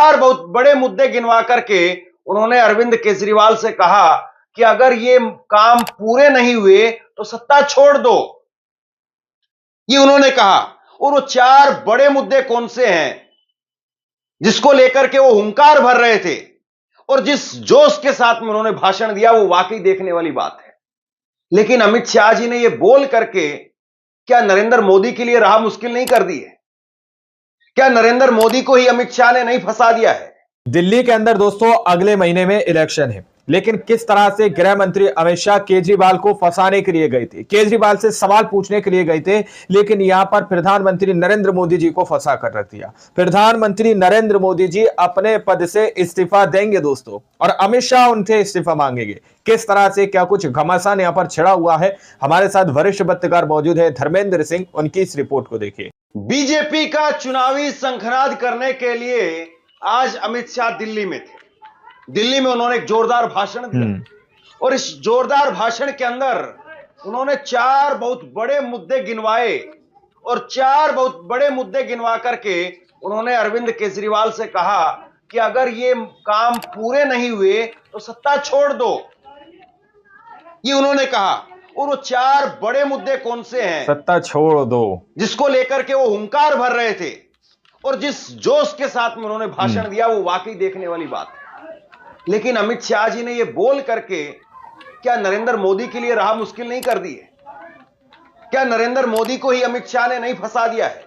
चार बहुत बड़े मुद्दे गिनवा करके उन्होंने अरविंद केजरीवाल से कहा कि अगर ये काम पूरे नहीं हुए तो सत्ता छोड़ दो, ये उन्होंने कहा। और वो चार बड़े मुद्दे कौन से हैं जिसको लेकर के वो हुंकार भर रहे थे और जिस जोश के साथ में उन्होंने भाषण दिया, वो वाकई देखने वाली बात है। लेकिन अमित शाह जी ने यह बोल करके क्या नरेंद्र मोदी के लिए राह मुश्किल नहीं कर दी है? क्या नरेंद्र मोदी को ही अमित शाह ने नहीं फंसा दिया है? दिल्ली के अंदर दोस्तों अगले महीने में इलेक्शन है, लेकिन किस तरह से गृह मंत्री अमित शाह केजरीवाल को फंसाने के लिए गए थे, केजरीवाल से सवाल पूछने के लिए गए थे, लेकिन यहां पर प्रधानमंत्री नरेंद्र मोदी जी को फंसा कर रख दिया। प्रधानमंत्री नरेंद्र मोदी जी अपने पद से इस्तीफा देंगे दोस्तों, और अमित शाह उनसे इस्तीफा मांगेंगे। किस तरह से, क्या कुछ घमासान यहां पर छिड़ा हुआ है? हमारे साथ वरिष्ठ पत्रकार मौजूद है धर्मेंद्र सिंह, उनकी इस रिपोर्ट को देखिए। बीजेपी का चुनावी शंखनाद करने के लिए आज अमित शाह दिल्ली में थे। दिल्ली में उन्होंने एक जोरदार भाषण दिया और इस जोरदार भाषण के अंदर उन्होंने चार बहुत बड़े मुद्दे गिनवाए और चार बहुत बड़े मुद्दे गिनवा करके उन्होंने अरविंद केजरीवाल से कहा कि अगर ये काम पूरे नहीं हुए तो सत्ता छोड़ दो, ये उन्होंने कहा। और वो चार बड़े मुद्दे कौन से हैं? सत्ता छोड़ दो, जिसको लेकर के वो हुंकार भर रहे थे और जिस जोश के साथ में उन्होंने भाषण दिया, वो वाकई देखने वाली बात है। लेकिन अमित शाह जी ने यह बोल करके क्या नरेंद्र मोदी के लिए राह मुश्किल नहीं कर दी है? क्या नरेंद्र मोदी को ही अमित शाह ने नहीं फंसा दिया है?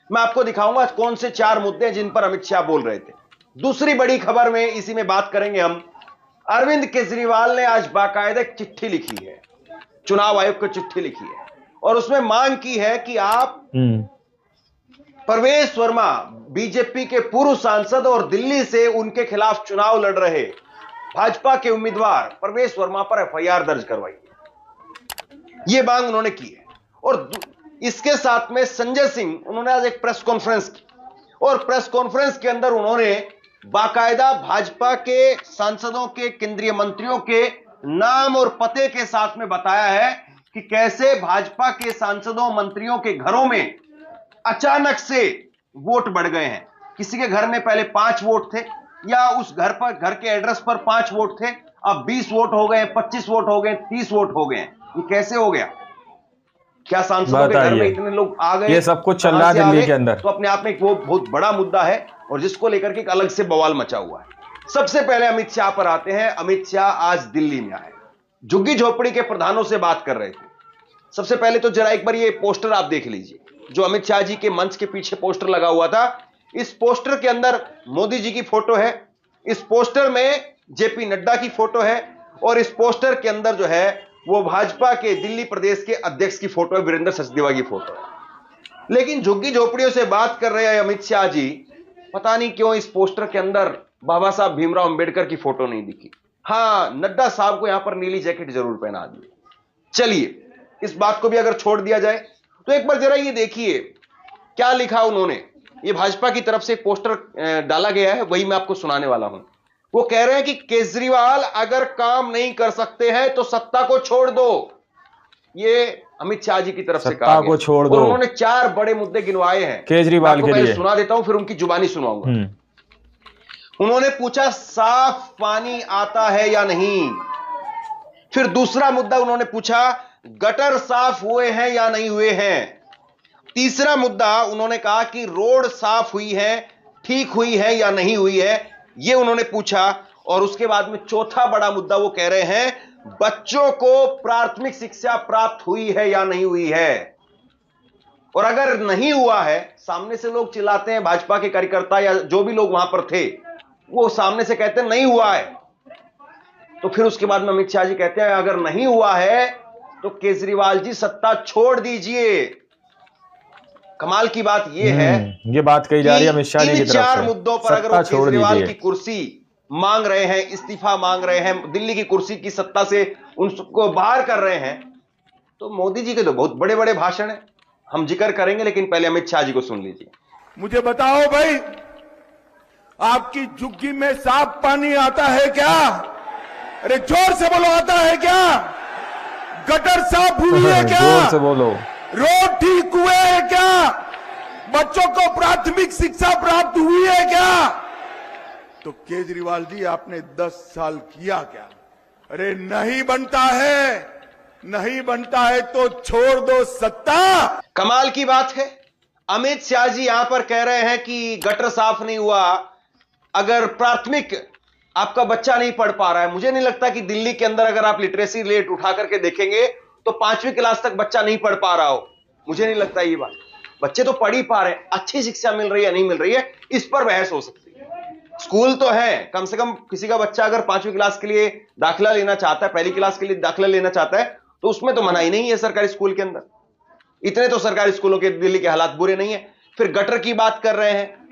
मैं आपको दिखाऊंगा कौन से चार मुद्दे हैं जिन पर अमित शाह बोल रहे थे। दूसरी बड़ी खबर में इसी में बात करेंगे हम। अरविंद केजरीवाल ने आज बाकायदा एक चिट्ठी लिखी है, चुनाव आयोग को चिट्ठी लिखी है और उसमें मांग की है कि आप परवेश वर्मा, बीजेपी के पूर्व सांसद और दिल्ली से उनके खिलाफ चुनाव लड़ रहे भाजपा के उम्मीदवार परवेश वर्मा पर एफआईआर दर्ज करवाइए, यह मांग उन्होंने की है। और इसके साथ में संजय सिंह, उन्होंने आज एक प्रेस कॉन्फ्रेंस की और प्रेस कॉन्फ्रेंस के अंदर उन्होंने बाकायदा भाजपा के सांसदों के, केंद्रीय मंत्रियों के नाम और पते के साथ में बताया है कि कैसे भाजपा के सांसदों, मंत्रियों के घरों में अचानक से वोट बढ़ गए हैं। किसी के घर में पहले 5 वोट थे या उस घर पर, घर के एड्रेस पर 5 वोट थे, अब 20 वोट हो गए, 25 वोट हो गए, 30 वोट हो गए। ये कैसे हो गया? क्या सांसदों के घर में इतने लोग आ गए? ये सब कुछ चल रहा है दिल्ली के अंदर, तो अपने आप में एक वो बहुत बड़ा मुद्दा है और जिसको लेकर के एक अलग से बवाल मचा हुआ है। सबसे पहले अमित शाह पर आते हैं। अमित शाह आज दिल्ली में आए, झुग्गी झोपड़ी के प्रधानों से बात कर रहे थे। सबसे पहले तो जरा एक बार ये पोस्टर आप देख लीजिए, जो अमित शाह जी के मंच के पीछे पोस्टर लगा हुआ था। इस पोस्टर के अंदर मोदी जी की फोटो है, इस पोस्टर में जेपी नड्डा की फोटो है और इस पोस्टर के अंदर जो है वो भाजपा के दिल्ली प्रदेश के अध्यक्ष की फोटो है, वीरेंद्र सचदेवा की फोटो है। लेकिन झुग्गी झोपड़ियों से बात कर रहे हैं अमित शाह जी, पता नहीं क्यों इस पोस्टर के अंदर बाबा साहब भीमराव अंबेडकर की फोटो नहीं दिखी। हां, नड्डा साहब को यहां पर नीली जैकेट जरूर पहना दी। चलिए, इस बात को भी अगर छोड़ दिया जाए तो एक बार जरा ये देखिए क्या लिखा उन्होंने। ये भाजपा की तरफ से एक पोस्टर डाला गया है, वही मैं आपको सुनाने वाला हूं। वो कह रहे हैं कि केजरीवाल अगर काम नहीं कर सकते हैं तो सत्ता को छोड़ दो, ये अमित शाह जी की तरफ से कहा को छोड़ दो। उन्होंने 4 बड़े मुद्दे गिनवाए हैं केजरीवाल के लिए। सुना देता हूं, फिर उनकी जुबानी सुनाऊंगा। उन्होंने पूछा साफ पानी आता है या नहीं। फिर दूसरा मुद्दा उन्होंने पूछा गटर साफ हुए हैं या नहीं हुए हैं। तीसरा मुद्दा उन्होंने कहा कि रोड साफ हुई है, ठीक हुई है या नहीं हुई है, यह उन्होंने पूछा। और उसके बाद में चौथा बड़ा मुद्दा वो कह रहे हैं बच्चों को प्राथमिक शिक्षा प्राप्त हुई है या नहीं हुई है। और अगर नहीं हुआ है, सामने से लोग चिल्लाते हैं, भाजपा के कार्यकर्ता या जो भी लोग वहां पर थे वो सामने से कहते हैं नहीं हुआ है। तो फिर उसके बाद में अमित शाह जी कहते हैं अगर नहीं हुआ है तो केजरीवाल जी सत्ता छोड़ दीजिए। कमाल की बात यह है, ये बात कही जा रही है अमित शाह जी की तरफ से, 4 मुद्दों पर अगर वो केजरीवाल की कुर्सी मांग रहे हैं, इस्तीफा मांग रहे हैं, दिल्ली की कुर्सी की सत्ता से उनको बाहर कर रहे हैं, तो मोदी जी के तो बहुत बड़े बड़े भाषण हैं, हम जिक्र करेंगे, लेकिन पहले अमित शाह जी को सुन लीजिए। मुझे बताओ भाई, आपकी झुग्गी में साफ पानी आता है क्या? अरे जोर से बोलो, आता है क्या? गटर साफ हुई है क्या? जोर से बोलो। रोड ठीक हुए हैं क्या? बच्चों को प्राथमिक शिक्षा प्राप्त हुई है क्या? तो केजरीवाल जी आपने 10 साल किया क्या? अरे नहीं बनता है, नहीं बनता है तो छोड़ दो सत्ता। कमाल की बात है, अमित शाह जी यहां पर कह रहे हैं कि गटर साफ नहीं हुआ अगर प्राथमिक आपका बच्चा नहीं पढ़ पा रहा है। मुझे नहीं लगता कि दिल्ली के अंदर अगर आप लिटरेसी रेट उठा करके देखेंगे तो 5वीं क्लास तक बच्चा नहीं पढ़ पा रहा हो। मुझे नहीं लगता ये बात। बच्चे तो पढ़ ही पा रहे हैं, अच्छी शिक्षा मिल रही है नहीं मिल रही है इस पर बहस हो सकती है। स्कूल तो है, कम से कम किसी का बच्चा अगर 5वीं क्लास के लिए दाखिला लेना चाहता है, पहली क्लास के लिए दाखिला लेना चाहता है तो उसमें तो मनाही नहीं है सरकारी स्कूल के अंदर। इतने तो सरकारी स्कूलों के दिल्ली के हालात बुरे नहीं है। फिर गटर की बात कर रहे हैं,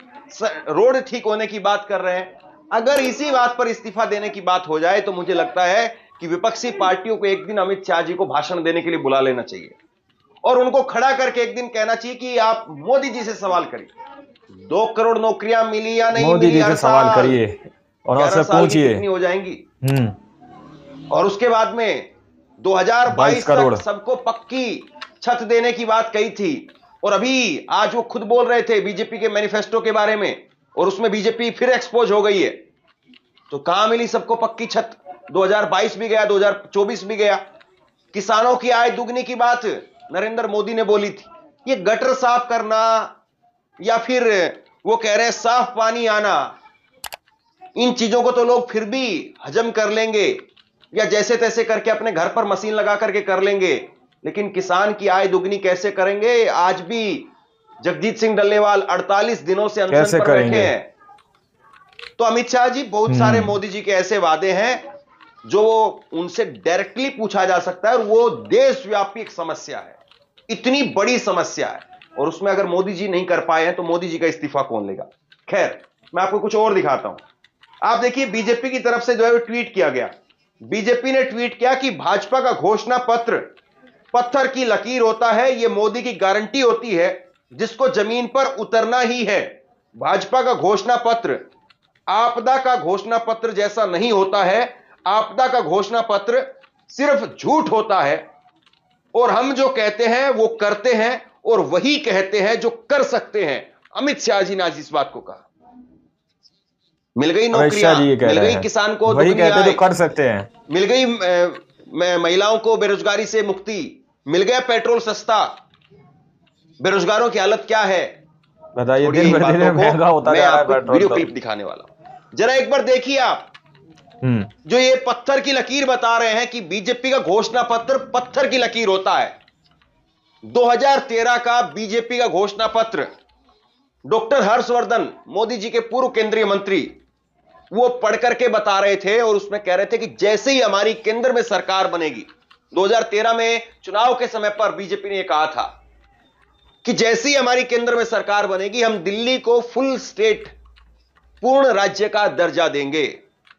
रोड ठीक होने की बात कर रहे हैं। अगर इसी बात पर इस्तीफा देने की बात हो जाए तो मुझे लगता है कि विपक्षी पार्टियों को एक दिन अमित शाह जी को भाषण देने के लिए बुला लेना चाहिए और उनको खड़ा करके एक दिन कहना चाहिए कि आप मोदी जी से सवाल करिए 2 करोड़ नौकरियां मिली या नहीं मोदी जी से सवाल करिए और उनसे पूछिए कितनी हो जाएंगी। और उसके बाद में 2022 तक सबको पक्की छत देने की बात कही थी और अभी आज वो खुद बोल रहे थे बीजेपी के मैनिफेस्टो के बारे में और उसमें बीजेपी फिर एक्सपोज हो गई है। तो कहां मिली सबको पक्की छत? 2022 भी गया, 2024 भी गया। किसानों की आय दुगनी की बात नरेंद्र मोदी ने बोली थी। ये गटर साफ करना या फिर वो कह रहे हैं साफ पानी आना, इन चीजों को तो लोग फिर भी हजम कर लेंगे या जैसे तैसे करके अपने घर पर मशीन लगा करके कर लेंगे, लेकिन किसान की आय दुगनी कैसे करेंगे? आज भी जगजीत सिंह डल्लेवाल 48 दिनों से अनशन पर बैठे हैं। तो अमित शाह जी, बहुत सारे मोदी जी के ऐसे वादे हैं जो उनसे डायरेक्टली पूछा जा सकता है और वो देशव्यापी एक समस्या है, इतनी बड़ी समस्या है और उसमें अगर मोदी जी नहीं कर पाए हैं तो मोदी जी का इस्तीफा कौन लेगा? खैर, मैं आपको कुछ और दिखाता हूं। आप देखिए, बीजेपी की तरफ से जो है वो ट्वीट किया गया। बीजेपी ने ट्वीट किया कि भाजपा का घोषणा पत्र पत्थर की लकीर होता है, यह मोदी की गारंटी होती है जिसको जमीन पर उतरना ही है। भाजपा का घोषणा पत्र आपदा का घोषणा पत्र जैसा नहीं होता है। आपदा का घोषणा पत्र सिर्फ झूठ होता है और हम जो कहते हैं वो करते हैं और वही कहते हैं जो कर सकते हैं। अमित शाह जी ने आज इस बात को कहा। मिल गई नौकरियां, मिल गई किसान को, वही कहते तो कर सकते हैं। मिल गई महिलाओं को बेरोजगारी से मुक्ति, मिल गया पेट्रोल सस्ता। बेरोजगारों की हालत क्या है बताइए, दिन ब दिन महंगा होता जा रहा है पेट्रोल। वीडियो क्लिप दिखाने वाला हूं, जरा एक बार देखिए आप। जो ये पत्थर की लकीर बता रहे हैं कि बीजेपी का घोषणा पत्र पत्थर की लकीर होता है। 2013 का बीजेपी का घोषणा पत्र डॉक्टर हर्षवर्धन, मोदी जी के पूर्व केंद्रीय मंत्री, वो पढ़ करके बता रहे थे और उसमें कह रहे थे कि जैसे ही हमारी केंद्र में सरकार बनेगी, 2013 में चुनाव के समय पर बीजेपी ने यह कहा था कि जैसे ही हमारी केंद्र में सरकार बनेगी हम दिल्ली को फुल स्टेट, पूर्ण राज्य का दर्जा देंगे।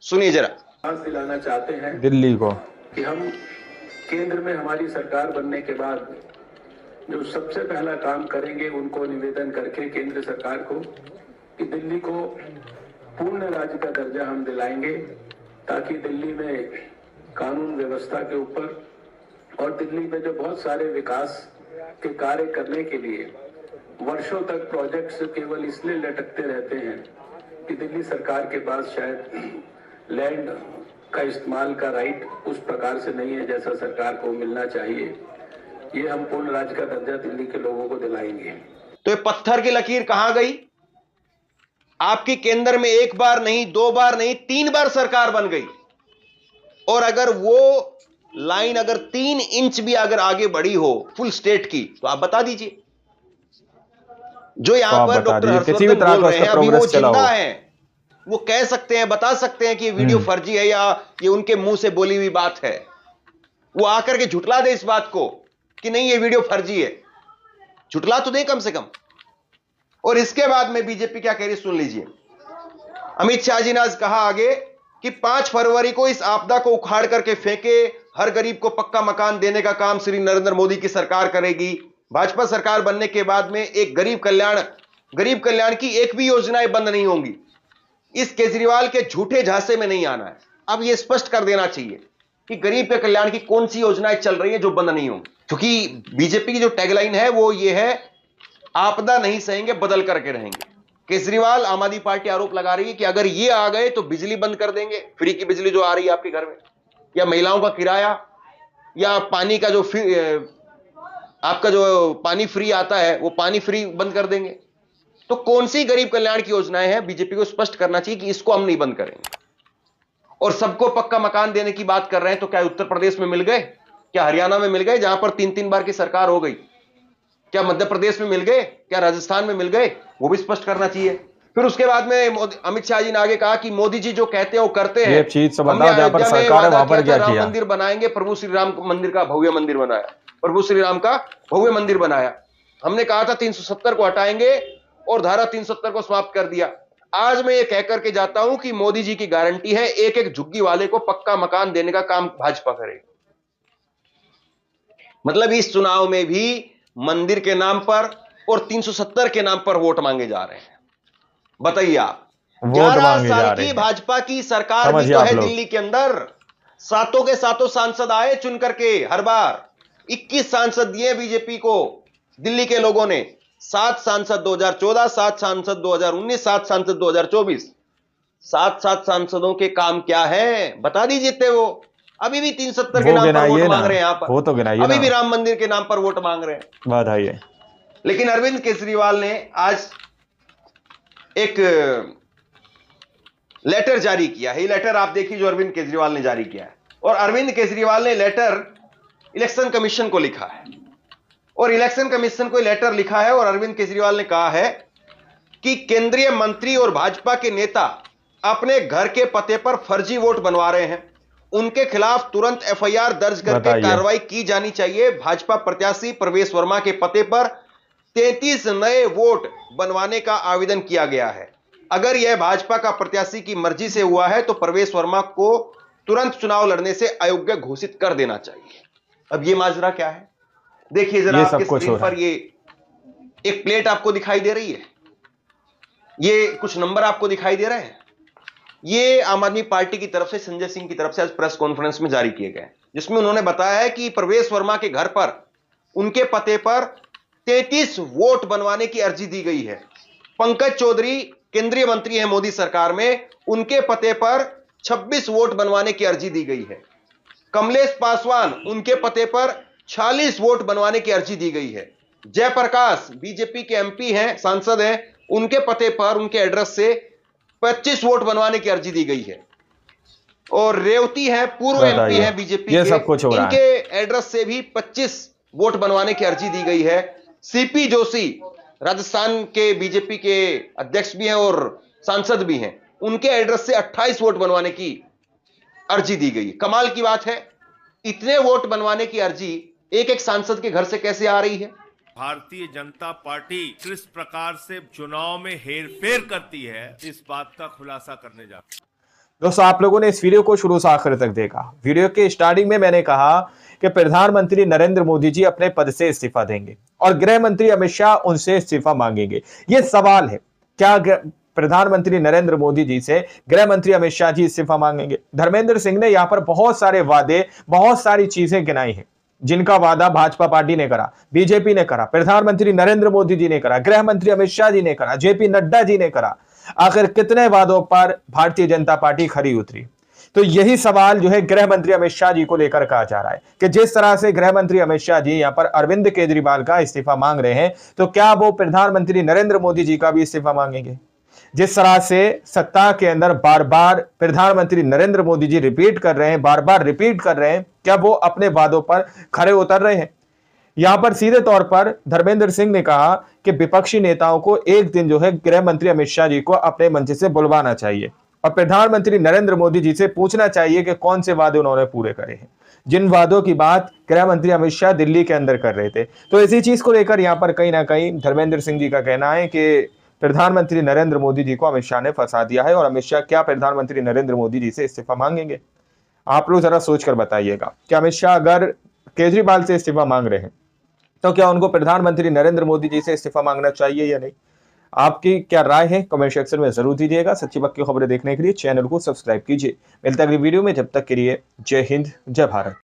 सुनिए जरा। दिलाना चाहते हैं दिल्ली को कि हम केंद्र में हमारी सरकार बनने के बाद जो सबसे पहला काम करेंगे, उनको निवेदन करके केंद्र सरकार को कि दिल्ली को पूर्ण राज्य का दर्जा हम दिलाएंगे, ताकि दिल्ली में कानून व्यवस्था के ऊपर और दिल्ली में जो बहुत सारे विकास के कार्य करने के लिए वर्षों तक प्रोजेक्ट्स केवल इसलिए लटकते रहते हैं कि दिल्ली सरकार के पास शायद लैंड का इस्तेमाल का राइट उस प्रकार से नहीं है जैसा सरकार को मिलना चाहिए। ये हम पूर्ण राज्य का दर्जा दिल्ली के लोगों को दिलाएंगे। तो ये पत्थर की लकीर कहां गई? आपकी केंद्र में 1 बार नहीं, 2 बार नहीं, 3 बार सरकार बन गई और अगर वो लाइन अगर 3 इंच भी अगर आगे बढ़ी हो फुल स्टेट की, तो आप बता दीजिए। जो यहां पर डॉक्टर हर्षवर्धन बोल रहे हैं, अभी वो जिंदा है, वो कह सकते हैं, बता सकते हैं कि ये वीडियो फर्जी है या ये उनके मुंह से बोली हुई बात है। वो आकर के झुटला दे इस बात को कि नहीं ये वीडियो फर्जी है, झुटला तो दे कम से कम। और इसके बाद में बीजेपी क्या कह रही है सुन लीजिए। अमित शाह जी ने आज कहा आगे कि 5 फरवरी को इस आपदा को उखाड़ करके फेंके, हर गरीब को पक्का मकान देने का काम श्री नरेंद्र मोदी की सरकार करेगी। भाजपा सरकार बनने के बाद में एक गरीब कल्याण की एक भी योजनाएं बंद नहीं होंगी। इस केजरीवाल के झूठे झांसे में नहीं आना है। अब यह स्पष्ट कर देना चाहिए कि गरीब के कल्याण की कौन सी योजनाएं चल रही है जो बंद नहीं होंगी, क्योंकि बीजेपी की जो टैगलाइन है वो ये है आपदा नहीं सहेंगे, बदल करके रहेंगे। केजरीवाल, आम आदमी पार्टी आरोप लगा रही है कि अगर ये आ गए तो बिजली बंद कर देंगे, फ्री की बिजली जो आ रही है आपके घर में, या महिलाओं का किराया, या पानी का जो आपका जो पानी फ्री आता है वो पानी फ्री बंद कर देंगे। तो कौन सी गरीब कल्याण की योजनाएं हैं? बीजेपी को स्पष्ट करना चाहिए कि इसको हम नहीं बंद करेंगे। और सबको पक्का मकान देने की बात कर रहे हैं, तो क्या उत्तर प्रदेश में मिल गए? क्या हरियाणा में मिल गए जहां पर 3-3 बार की सरकार हो गई? क्या मध्य प्रदेश में मिल गए? क्या राजस्थान में मिल गए? वो भी स्पष्ट करना चाहिए। फिर उसके बाद में अमित शाह जी ने आगे कहा कि मोदी जी जो कहते हैं वो करते हैं। ये चीज तो बताओ, जहां पर सरकार है वहां पर क्या किया? राम मंदिर बनाएंगे, प्रभु श्री राम मंदिर का भव्य मंदिर बनाया, प्रभु श्री राम का भव्य मंदिर बनाया। हमने कहा था 370 को हटाएंगे और धारा 370 को समाप्त कर दिया। आज मैं ये कहकर के जाता हूं कि मोदी जी की गारंटी है, एक एक झुग्गी वाले को पक्का मकान देने का काम भाजपा करेगी। मतलब इस चुनाव में भी मंदिर के नाम पर और 370 के नाम पर वोट मांगे जा रहे हैं। बताइए आप, 11 साल की भाजपा की सरकार भी तो है दिल्ली के अंदर। सातों के सातों सांसद आए चुन करके हर बार। 21 सांसद दिए बीजेपी को दिल्ली के लोगों ने। 7 सांसद 2014, 7 सांसद 2019, 7 सांसद 2024। 7 सांसदों के काम क्या है बता दीजिए। थे वो अभी भी 370 के नाम पर वोट मांग रहे हैं। यहां पर वो तो गिनाइए, अभी भी राम मंदिर के नाम पर वोट मांग रहे हैं। बधाई। लेकिन अरविंद केजरीवाल ने आज एक लेटर जारी किया है। ये लेटर आप देखिए जो अरविंद केजरीवाल ने जारी किया है। और अरविंद केजरीवाल ने लेटर इलेक्शन कमीशन को लिखा है, और इलेक्शन कमीशन को लेटर लिखा है। और अरविंद केजरीवाल ने कहा है कि केंद्रीय मंत्री और भाजपा के नेता अपने घर के पते पर फर्जी वोट बनवा रहे हैं, उनके खिलाफ तुरंत एफआईआर दर्ज करके कार्रवाई की जानी चाहिए। भाजपा प्रत्याशी प्रवेश वर्मा के पते पर 33 नए वोट बनवाने का आवेदन किया गया है। अगर यह भाजपा का प्रत्याशी की मर्जी से हुआ है तो प्रवेश वर्मा को तुरंत चुनाव लड़ने से अयोग्य घोषित कर देना चाहिए। अब यह माजरा क्या है देखिए जरा आपके स्क्रीन पर। ये एक प्लेट आपको दिखाई दे रही है, ये कुछ नंबर आपको दिखाई दे रहे हैं। ये आम आदमी पार्टी की तरफ से, संजय सिंह की तरफ से आज प्रेस कॉन्फ्रेंस में जारी किए गए, जिसमें उन्होंने बताया है कि प्रवेश वर्मा के घर पर, उनके पते पर 33 वोट बनवाने की अर्जी दी गई है। पंकज चौधरी केंद्रीय मंत्री हैं मोदी सरकार में, उनके पते पर 26 वोट बनवाने की अर्जी दी गई है। कमलेश पासवान, उनके पते पर 46 वोट बनवाने की अर्जी दी गई है। जयप्रकाश बीजेपी के एमपी हैं, सांसद हैं, उनके पते पर, उनके एड्रेस से 25 वोट बनवाने की अर्जी दी गई है। और रेवती है, पूर्व एमपी है बीजेपी के, इनके एड्रेस से भी 25 वोट बनवाने की अर्जी दी गई है। सीपी जोशी राजस्थान के बीजेपी के अध्यक्ष भी हैं और सांसद भी हैं, उनके एड्रेस से 28 वोट बनवाने की अर्जी दी गई। कमाल की बात है, इतने वोट बनवाने की अर्जी एक एक सांसद के घर से कैसे आ रही है? भारतीय जनता पार्टी किस प्रकार से चुनाव में हेरफेर करती है, इस बात का खुलासा करने जा रहा हूं। दोस्तों, आप लोगों ने इस वीडियो को शुरू से आखिर तक देखा। वीडियो के स्टार्टिंग में मैंने कहा कि प्रधानमंत्री नरेंद्र मोदी जी अपने पद से इस्तीफा देंगे और गृह मंत्री अमित शाह उनसे इस्तीफा मांगेंगे। यह सवाल है, क्या प्रधानमंत्री नरेंद्र मोदी जी से गृह मंत्री अमित शाह जी इस्तीफा मांगेंगे? धर्मेंद्र सिंह ने यहां पर बहुत सारे वादे, बहुत सारी चीजें गिनाई हैं जिनका वादा भाजपा पार्टी ने करा, बीजेपी ने करा, प्रधानमंत्री नरेंद्र मोदी जी ने करा, गृह मंत्री अमित शाह जी ने करा, जेपी नड्डा जी ने करा। आखिर कितने वादों पर भारतीय जनता पार्टी खरी उतरी? तो यही सवाल जो है गृह मंत्री अमित शाह जी को लेकर कहा जा रहा है कि जिस तरह से गृह मंत्री अमित शाह जी यहां पर अरविंद केजरीवाल का इस्तीफा मांग रहे हैं, तो क्या वो प्रधानमंत्री नरेंद्र मोदी जी का भी इस्तीफा मांगेंगे? जिस तरह से सत्ता के अंदर बार बार प्रधानमंत्री नरेंद्र मोदी जी रिपीट कर रहे हैं, बार बार रिपीट कर रहे हैं, क्या वो अपने वादों पर खरे उतर रहे हैं? यहां पर सीधे तौर पर धर्मेंद्र सिंह ने कहा कि विपक्षी नेताओं को एक दिन जो है गृह मंत्री अमित शाह जी को अपने मंच से बुलवाना चाहिए और प्रधानमंत्री नरेंद्र मोदी जी से पूछना चाहिए कि कौन से वादे उन्होंने पूरे करे हैं, जिन वादों की बात गृह मंत्री अमित शाह दिल्ली के अंदर कर रहे थे। तो इसी चीज को लेकर यहां पर कहीं ना कहीं धर्मेंद्र सिंह जी का कहना है कि प्रधानमंत्री नरेंद्र मोदी जी को अमित शाह ने फंसा दिया है और अमित शाह क्या प्रधानमंत्री नरेंद्र मोदी जी से इस्तीफा मांगेंगे? आप लोग जरा सोचकर बताइएगा कि अमित शाह अगर केजरीवाल से इस्तीफा मांग रहे हैं तो क्या उनको प्रधानमंत्री नरेंद्र मोदी जी से इस्तीफा मांगना चाहिए या नहीं? आपकी क्या राय है कमेंट सेक्शन में जरूर दीजिएगा। सच्ची पक्की खबरें देखने के लिए चैनल को सब्सक्राइब कीजिए। मिलता है अगली वीडियो में, जब तक के लिए जय हिंद, जय भारत।